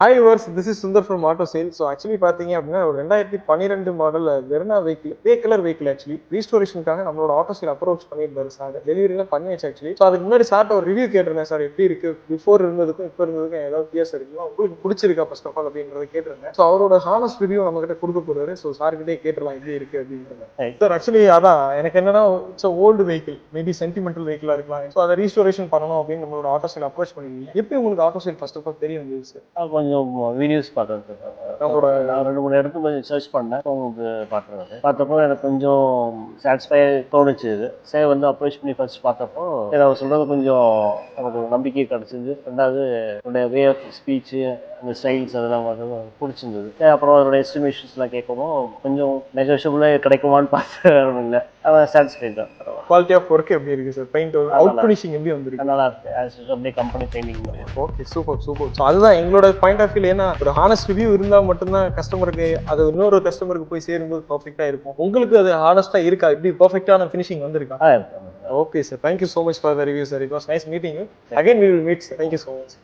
Hi viewers this is Sundar from Auto Sale. So actually பார்த்தீங்க அப்படின்னா ஒரு 2012 model Verna vehicle, beige colour vehicle actually ரீஸ்டோரேஷனுக்காக நம்மளோட Auto Sale approach பண்ணியிருந்தாரு sir. டெலிவரிலாம் பண்ணியாச்சு ஆக்சுவலி. ஸோ அதுக்கு முன்னாடி சார்ட்ட ஒரு ரிவ்யூ கேட்டிருந்தேன் சார், எப்படி இருக்கு பிஃபோர் இருந்ததுக்கும் இப்போ இருந்ததுக்கும் ஏதாவது வித்தியாசம் இருக்குங்களா, உங்களுக்கு பிடிச்சிருக்கா ஃபர்ஸ்ட் ஆஃப் ஆல் அப்படின்றத கேட்டிருந்தேன். ஸோ அவரோட ஹானஸ்ட் ரிவ்யூ நம்ம கிட்ட கொடுக்க போறாரு. ஸோ சார்கிட்டே கேட்டுடலாம் எப்படி இருக்கு அப்படின்றது. சார் ஆக்சுவலி அதான் எனக்கு என்னன்னா it's old vehicle, maybe sentimental வெஹிக்கிளா இருக்கலாம். ஸோ அதை ரீஸ்டோரேஷன் பண்ணணும் அப்படின்னு நம்மளோட ஆட்டோ சேல் அப்ரோச் பண்ணிருக்கீங்க. எப்படி உங்களுக்கு Auto Sale first of all தெரிய வந்தது சார்? கொஞ்சம் வீடியோஸ் பார்த்தேன். நம்மளோட நான் 2-3 இடத்துல கொஞ்சம் சர்ச் பண்ணேன். உங்களுக்கு பார்க்குறது பார்த்தப்போ எனக்கு கொஞ்சம் சாட்டிஸ்ஃபை தோணுச்சு. இது சரி வந்து அப்ரோச் பண்ணி ஃபர்ஸ்ட் பார்த்தப்போ அவர் சொல்கிறது கொஞ்சம் எனக்கு நம்பிக்கை கிடச்சிது. ரெண்டாவது என்னுடைய வே ஆஃப் ஸ்பீச்சு, அந்த ஸ்டைல்ஸ் அதெல்லாம் வந்து பிடிச்சிருந்தது. அப்புறம் அதோட எஸ்டிமேஷன்ஸ்லாம் கேட்கவும் கொஞ்சம் நெகோஷியபிளாக கிடைக்குமான்னு பார்த்து இல்லை, அவன் சாட்டிஸ்ஃபைட் தான். குவாலிட்டி ஆஃப் ஒர்க் எப்படி இருக்கு சார்? பெயிண்ட் அவுட் ஃபினிஷிங் எப்படி வந்திருக்கு? நல்லா இருக்கு. அப்படியே கம்பெனி பெயிண்டிங் மாதிரி. Okay, super super. ஸோ அதுதான் எங்களோட பாயிண்ட் ஆஃப் வியூ. ஏன்னா ஒரு ஹானஸ்ட் ரிவ்யூ இருந்தால் மட்டும்தான் கஸ்டமருக்கு அது இன்னொரு கஸ்டமருக்கு போய் சேரும்போது பர்ஃபெக்டாக இருக்கும். உங்களுக்கு அது ஹானஸ்டாக இருக்கா? இப்படி பர்ஃபெக்டான ஃபினிஷிங் வந்திருக்கா? Okay sir, thank you so much for the review sir. It was nice meeting you. Again we will meet sir. Thank you so much.